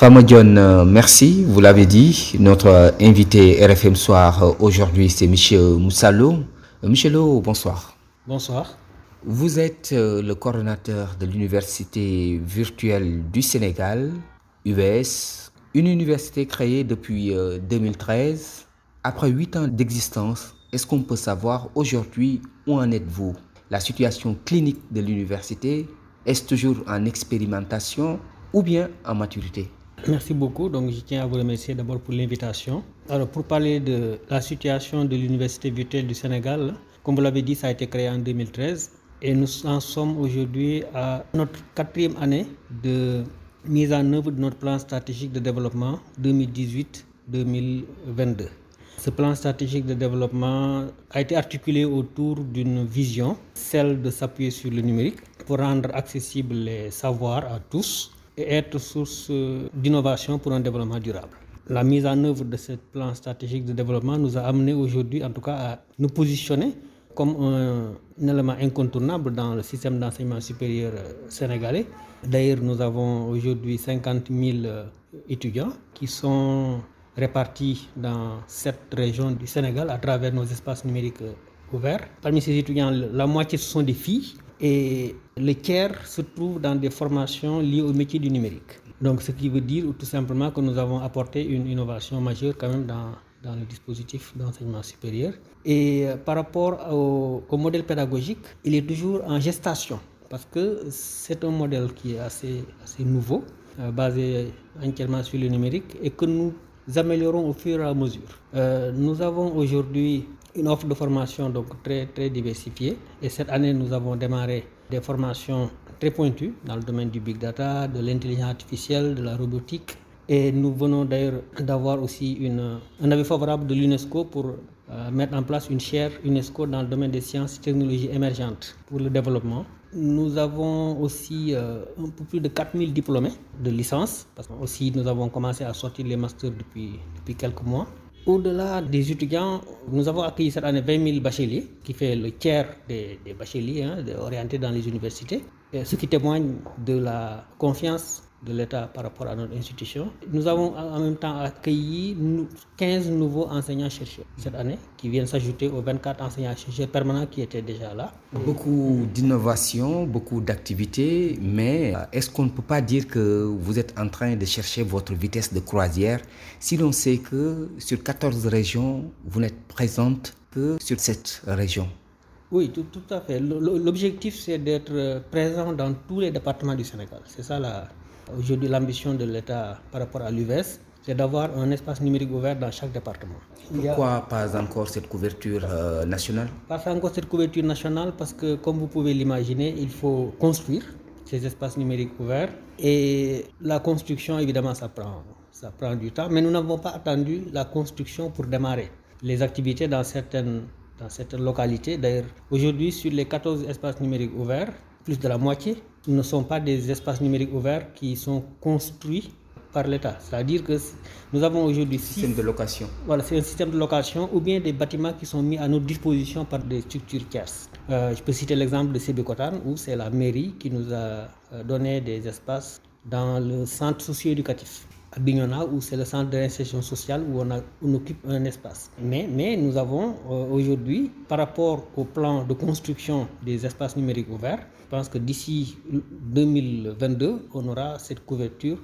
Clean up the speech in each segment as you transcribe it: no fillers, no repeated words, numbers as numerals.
Fama John, merci, vous l'avez dit. Notre invité RFM Soir aujourd'hui, c'est Michel Moussalo. Michel, bonsoir. Bonsoir. Vous êtes le coordonnateur de l'Université virtuelle du Sénégal, UVS, une université créée depuis 2013. Après 8 ans d'existence, est-ce qu'on peut savoir aujourd'hui où en êtes-vous? La situation clinique de l'université, est-ce toujours en expérimentation ou bien en maturité? Merci beaucoup. Donc, je tiens à vous remercier d'abord pour l'invitation. Alors, pour parler de la situation de l'Université virtuelle du Sénégal, comme vous l'avez dit, ça a été créé en 2013 et nous en sommes aujourd'hui à notre 4e année de mise en œuvre de notre plan stratégique de développement 2018-2022. Ce plan stratégique de développement a été articulé autour d'une vision, celle de s'appuyer sur le numérique pour rendre accessibles les savoirs à tous et être source d'innovation pour un développement durable. La mise en œuvre de ce plan stratégique de développement nous a amené aujourd'hui en tout cas à nous positionner comme un élément incontournable dans le système d'enseignement supérieur sénégalais. D'ailleurs, nous avons aujourd'hui 50 000 étudiants qui sont répartis dans 7 régions du Sénégal à travers nos espaces numériques ouverts. Parmi ces étudiants, la moitié ce sont des filles et le tiers se trouve dans des formations liées au métier du numérique. Donc, ce qui veut dire tout simplement que nous avons apporté une innovation majeure quand même dans le dispositif d'enseignement supérieur. Et par rapport au modèle pédagogique, il est toujours en gestation parce que c'est un modèle qui est assez nouveau, basé entièrement sur le numérique et que nous améliorons au fur et à mesure. Nous avons aujourd'hui une offre de formation donc très diversifiée et cette année nous avons démarré des formations très pointues dans le domaine du big data, de l'intelligence artificielle, de la robotique et nous venons d'ailleurs d'avoir aussi un avis favorable de l'UNESCO pour mettre en place une chaire UNESCO dans le domaine des sciences et technologies émergentes pour le développement. Nous avons aussi un peu plus de 4000 diplômés de licence parce que aussi nous avons commencé à sortir les masters depuis quelques mois. Au-delà des étudiants, nous avons accueilli cette année 20 000 bacheliers, qui fait le tiers des bacheliers orientés dans les universités, ce qui témoigne de la confiance de l'État par rapport à notre institution. Nous avons en même temps accueilli 15 nouveaux enseignants-chercheurs cette année, qui viennent s'ajouter aux 24 enseignants-chercheurs permanents qui étaient déjà là. Beaucoup d'innovations, beaucoup d'activités, mais est-ce qu'on ne peut pas dire que vous êtes en train de chercher votre vitesse de croisière si l'on sait que sur 14 régions, vous n'êtes présente que sur 7 régions? Oui, tout à fait. L'objectif, c'est d'être présent dans tous les départements du Sénégal. C'est ça aujourd'hui l'ambition de l'État par rapport à l'UVS, c'est d'avoir un espace numérique ouvert dans chaque département. Pourquoi pas encore cette couverture nationale? Pas encore cette couverture nationale parce que, comme vous pouvez l'imaginer, il faut construire ces espaces numériques ouverts et la construction, évidemment, ça prend du temps, mais nous n'avons pas attendu la construction pour démarrer les activités dans certaines localités. D'ailleurs, aujourd'hui, sur les 14 espaces numériques ouverts, plus de la moitié ne sont pas des espaces numériques ouverts qui sont construits par l'État. C'est-à-dire que nous avons aujourd'hui système de location. Voilà, c'est un système de location ou bien des bâtiments qui sont mis à notre disposition par des structures tierces. Je peux citer l'exemple de Sébikotane où c'est la mairie qui nous a donné des espaces dans le centre socio-éducatif. À Bignona où c'est le centre de réinsertion sociale où on occupe un espace. Mais nous avons aujourd'hui, par rapport au plan de construction des espaces numériques ouverts, je pense que d'ici 2022, on aura cette couverture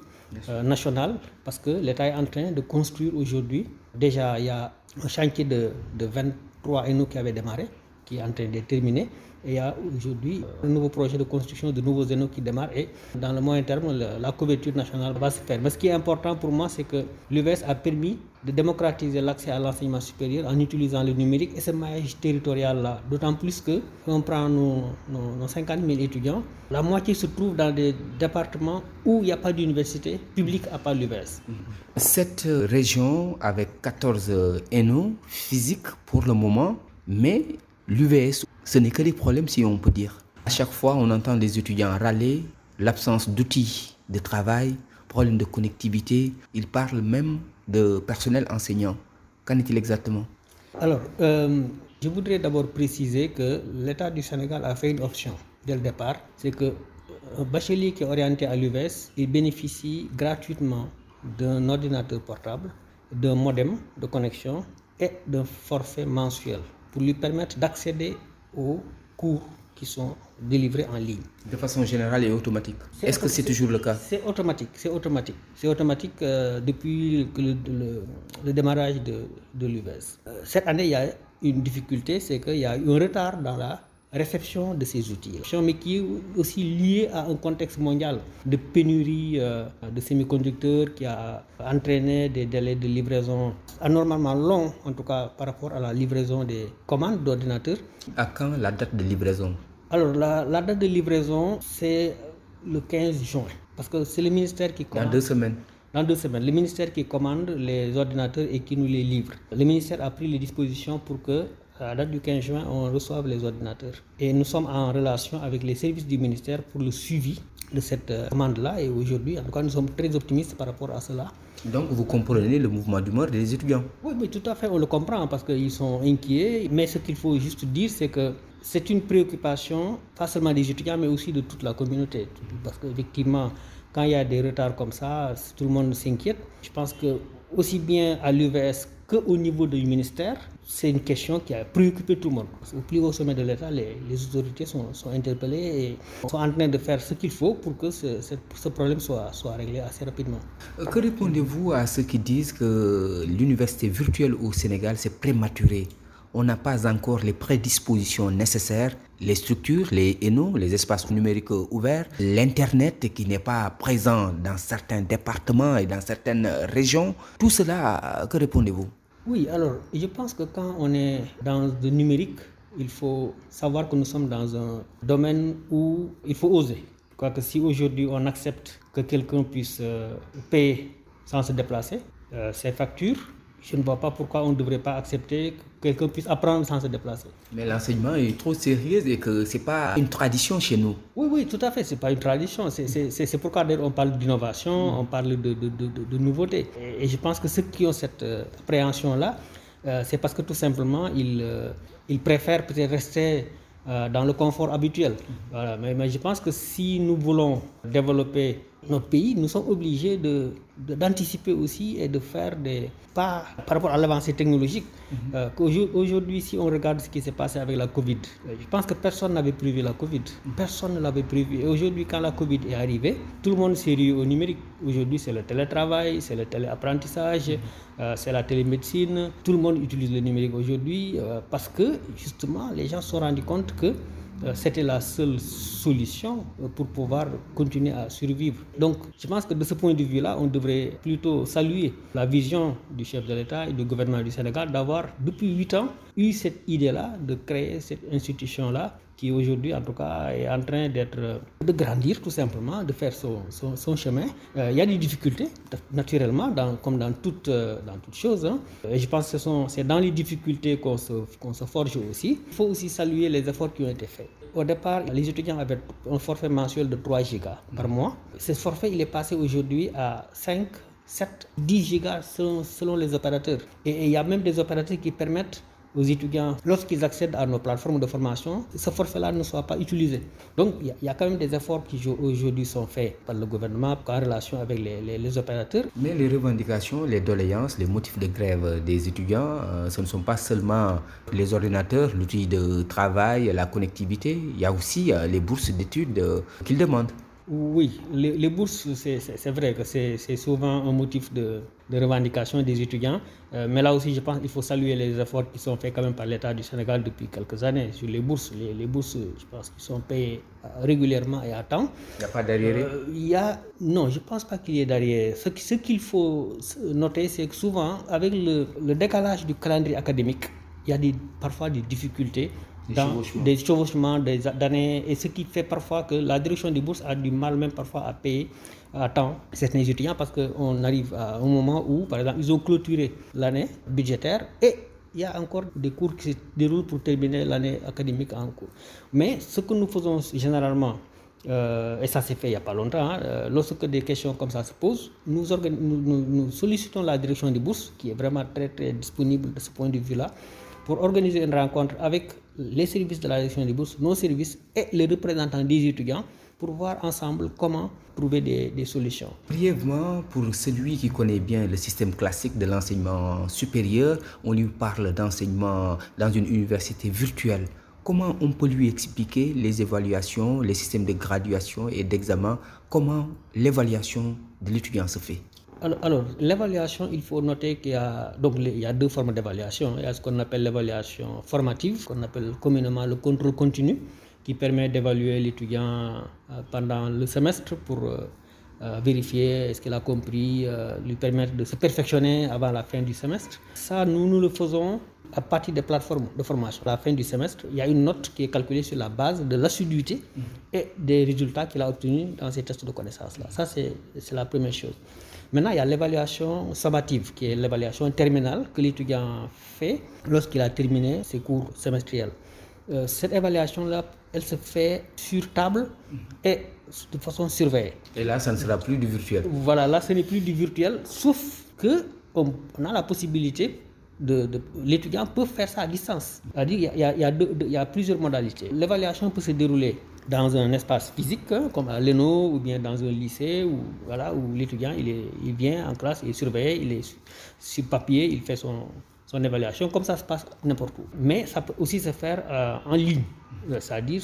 nationale parce que l'État est en train de construire aujourd'hui. Déjà, il y a un chantier de 23 ENO qui avait démarré, qui est en train d'être terminé. Et il y a aujourd'hui un nouveau projet de construction de nouveaux ENO qui démarre et dans le moyen terme, la couverture nationale va se faire. Mais ce qui est important pour moi, c'est que l'UVS a permis de démocratiser l'accès à l'enseignement supérieur en utilisant le numérique et ce maillage territorial-là. D'autant plus que, si on prend nos 50 000 étudiants, la moitié se trouve dans des départements où il n'y a pas d'université publique à part l'UVS. Cette région avec 14 ENO physiques pour le moment, mais l'UVS, ce n'est que des problèmes si on peut dire. À chaque fois, on entend les étudiants râler, l'absence d'outils de travail, problème de connectivité. Ils parlent même de personnel enseignant. Qu'en est-il exactement? Alors, je voudrais d'abord préciser que l'État du Sénégal a fait une option dès le départ. C'est qu'un bachelier qui est orienté à l'UVS, il bénéficie gratuitement d'un ordinateur portable, d'un modem de connexion et d'un forfait mensuel pour lui permettre d'accéder aux cours qui sont délivrés en ligne. De façon générale et automatique. Est-ce que c'est toujours le cas? C'est automatique. C'est automatique depuis le démarrage de l'UVS. Cette année, il y a une difficulté, c'est qu'il y a eu un retard dans la réception de ces outils, mais qui est aussi lié à un contexte mondial de pénurie de semi-conducteurs qui a entraîné des délais de livraison anormalement longs, en tout cas par rapport à la livraison des commandes d'ordinateurs. À quand la date de livraison? Alors la date de livraison, c'est le 15 juin, parce que c'est le ministère qui commande. Dans 2 semaines. Dans 2 semaines, le ministère qui commande les ordinateurs et qui nous les livre. Le ministère a pris les dispositions pour que, à la date du 15 juin, on reçoive les ordinateurs. Et nous sommes en relation avec les services du ministère pour le suivi de cette commande-là. Et aujourd'hui, en tout cas, nous sommes très optimistes par rapport à cela. Donc vous comprenez le mouvement d'humeur des étudiants? Oui, mais tout à fait, on le comprend parce qu'ils sont inquiets. Mais ce qu'il faut juste dire, c'est que c'est une préoccupation, pas seulement des étudiants, mais aussi de toute la communauté. Parce qu'effectivement, quand il y a des retards comme ça, tout le monde s'inquiète. Je pense que aussi bien à l'UVS qu'au niveau du ministère, c'est une question qui a préoccupé tout le monde. Au plus haut sommet de l'État, les autorités sont interpellées et sont en train de faire ce qu'il faut pour que ce problème soit réglé assez rapidement. Que répondez-vous à ceux qui disent que l'université virtuelle au Sénégal, c'est prématuré? On n'a pas encore les prédispositions nécessaires, les structures, les ENO, les espaces numériques ouverts, l'Internet qui n'est pas présent dans certains départements et dans certaines régions. Tout cela, que répondez-vous? Oui, alors je pense que quand on est dans le numérique, il faut savoir que nous sommes dans un domaine où il faut oser. Je crois que si aujourd'hui on accepte que quelqu'un puisse payer sans se déplacer ses factures, je ne vois pas pourquoi on ne devrait pas accepter que quelqu'un puisse apprendre sans se déplacer. Mais l'enseignement est trop sérieux et que ce n'est pas une tradition chez nous. Oui, tout à fait, ce n'est pas une tradition. C'est pourquoi d'ailleurs on parle d'innovation, on parle de nouveauté. Et je pense que ceux qui ont cette appréhension-là, c'est parce que tout simplement, ils préfèrent peut-être rester dans le confort habituel. Voilà. Mais je pense que si nous voulons développer notre pays, nous sommes obligés d'anticiper aussi et de faire des pas par rapport à l'avancée technologique. Aujourd'hui, si on regarde ce qui s'est passé avec la Covid, je pense que personne n'avait prévu la Covid. Personne ne l'avait prévu. Et aujourd'hui, quand la Covid est arrivée, tout le monde s'est réuni au numérique. Aujourd'hui, c'est le télétravail, c'est le téléapprentissage, c'est la télémédecine. Tout le monde utilise le numérique aujourd'hui parce que, justement, les gens se sont rendus compte que c'était la seule solution pour pouvoir continuer à survivre. Donc, je pense que de ce point de vue-là, on devrait plutôt saluer la vision du chef de l'État et du gouvernement du Sénégal d'avoir, depuis 8 ans, eu cette idée-là de créer cette institution-là qui aujourd'hui, en tout cas, est en train de grandir tout simplement, de faire son chemin. Il y a des difficultés, naturellement, comme dans toute chose. Hein. Et je pense que c'est dans les difficultés qu'on se forge aussi. Il faut aussi saluer les efforts qui ont été faits. Au départ, les étudiants avaient un forfait mensuel de 3 gigas par mois. Ce forfait, il est passé aujourd'hui à 5, 7, 10 gigas selon les opérateurs. Et il y a même des opérateurs qui permettent aux étudiants, lorsqu'ils accèdent à nos plateformes de formation, ce forfait-là ne soit pas utilisé. Donc, il y a quand même des efforts qui aujourd'hui sont faits par le gouvernement en relation avec les opérateurs. Mais les revendications, les doléances, les motifs de grève des étudiants, ce ne sont pas seulement les ordinateurs, l'outil de travail, la connectivité. Il y a aussi les bourses d'études qu'ils demandent. Oui, les bourses, c'est vrai que c'est souvent un motif de revendication des étudiants. Mais là aussi, je pense qu'il faut saluer les efforts qui sont faits quand même par l'État du Sénégal depuis quelques années sur les bourses. Les bourses, je pense qu'ils sont payées régulièrement et à temps. Il n'y a pas d'arriéré? Non, je ne pense pas qu'il y ait d'arriéré. Ce qu'il faut noter, c'est que souvent, avec le décalage du calendrier académique, il y a parfois des difficultés. Des chevauchements d'années, et ce qui fait parfois que la direction des bourses a du mal même parfois à payer à temps certains étudiants parce qu'on arrive à un moment où, par exemple, ils ont clôturé l'année budgétaire et il y a encore des cours qui se déroulent pour terminer l'année académique en cours. Mais ce que nous faisons généralement, et ça s'est fait il n'y a pas longtemps, lorsque des questions comme ça se posent, nous sollicitons la direction des bourses qui est vraiment très très disponible de ce point de vue-là pour organiser une rencontre avec les services de la direction des bourses, nos services et les représentants des étudiants pour voir ensemble comment trouver des solutions. Brièvement, pour celui qui connaît bien le système classique de l'enseignement supérieur, on lui parle d'enseignement dans une université virtuelle. Comment on peut lui expliquer les évaluations, les systèmes de graduation et d'examen? Comment l'évaluation de l'étudiant se fait? Alors, l'évaluation, il faut noter qu'il y a deux formes d'évaluation. Il y a ce qu'on appelle l'évaluation formative, qu'on appelle communément le contrôle continu, qui permet d'évaluer l'étudiant pendant le semestre pour vérifier ce qu'il a compris, lui permettre de se perfectionner avant la fin du semestre. Ça, nous le faisons à partir des plateformes de formation. À la fin du semestre, il y a une note qui est calculée sur la base de l'assiduité et des résultats qu'il a obtenus dans ces tests de connaissances-là. Ça, c'est la première chose. Maintenant, il y a l'évaluation sommative, qui est l'évaluation terminale que l'étudiant fait lorsqu'il a terminé ses cours semestriels. Cette évaluation-là, elle se fait sur table et de façon surveillée. Et là, ça ne sera plus du virtuel. Voilà, là, ce n'est plus du virtuel, sauf qu'on a la possibilité l'étudiant peut faire ça à distance. C'est-à-dire il y a plusieurs modalités. L'évaluation peut se dérouler dans un espace physique, comme à l'ENO ou bien dans un lycée, où l'étudiant il vient en classe, il est surveillé, il est sur papier, il fait son évaluation, comme ça se passe n'importe où. Mais ça peut aussi se faire en ligne, c'est-à-dire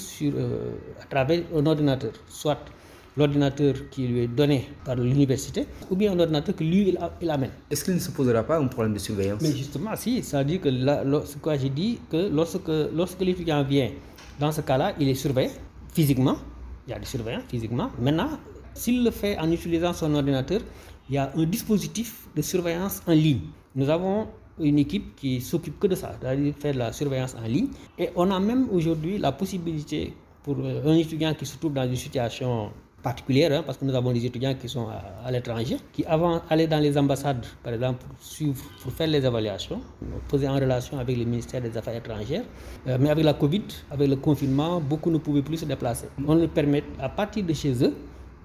à travers un ordinateur, soit l'ordinateur qui lui est donné par l'université, ou bien un ordinateur que lui, il amène. Est-ce qu'il ne se posera pas un problème de surveillance? Mais justement, si, c'est-à-dire que ce que j'ai dit, que lorsque l'étudiant vient, dans ce cas-là, il est surveillé physiquement, il y a des surveillants physiquement. Maintenant, s'il le fait en utilisant son ordinateur, il y a un dispositif de surveillance en ligne. Nous avons une équipe qui s'occupe que de ça, c'est-à-dire faire de la surveillance en ligne. Et on a même aujourd'hui la possibilité pour un étudiant qui se trouve dans une situation particulière, parce que nous avons des étudiants qui sont à l'étranger, qui avant allaient dans les ambassades, par exemple, pour faire les évaluations, poser en relation avec le ministère des Affaires étrangères. Mais avec la Covid, avec le confinement, beaucoup ne pouvaient plus se déplacer. On leur permet, à partir de chez eux,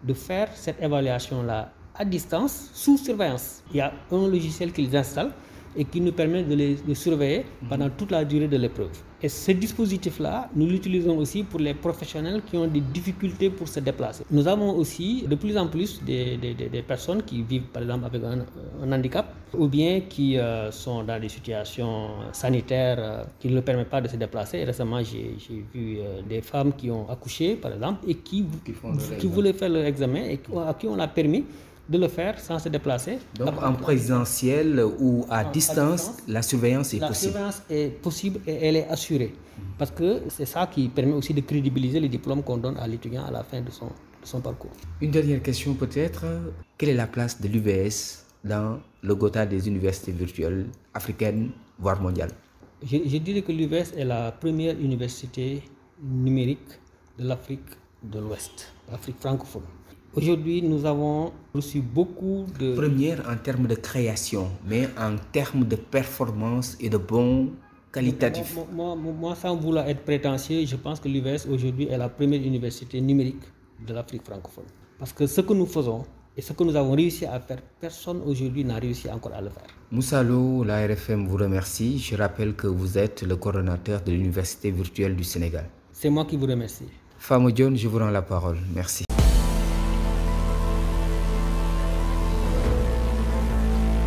de faire cette évaluation-là à distance, sous surveillance. Il y a un logiciel qu'ils installent et qui nous permet de les surveiller pendant toute la durée de l'épreuve. Et ce dispositif-là, nous l'utilisons aussi pour les professionnels qui ont des difficultés pour se déplacer. Nous avons aussi de plus en plus des personnes qui vivent par exemple avec un handicap ou bien qui sont dans des situations sanitaires qui ne leur permettent pas de se déplacer. Et récemment, j'ai vu des femmes qui ont accouché par exemple et qui voulaient faire leur examen et à qui on a permis de le faire sans se déplacer. Donc en présentiel ou à distance, la surveillance est possible. La surveillance est possible et elle est assurée. Parce que c'est ça qui permet aussi de crédibiliser les diplômes qu'on donne à l'étudiant à la fin de son parcours. Une dernière question peut-être. Quelle est la place de l'UVS dans le Gotha des universités virtuelles africaines, voire mondiales? Je dirais que l'UVS est la première université numérique de l'Afrique de l'Ouest, l'Afrique francophone. Aujourd'hui, nous avons reçu beaucoup de... Première en termes de création, mais en termes de performance et de bons qualitatifs. Moi, sans vouloir être prétentieux, je pense que l'UVS aujourd'hui est la première université numérique de l'Afrique francophone. Parce que ce que nous faisons et ce que nous avons réussi à faire, personne aujourd'hui n'a réussi encore à le faire. Moussa Lo, la RFM vous remercie. Je rappelle que vous êtes le coordonnateur de l'Université virtuelle du Sénégal. C'est moi qui vous remercie. Famo Dione, je vous rends la parole. Merci.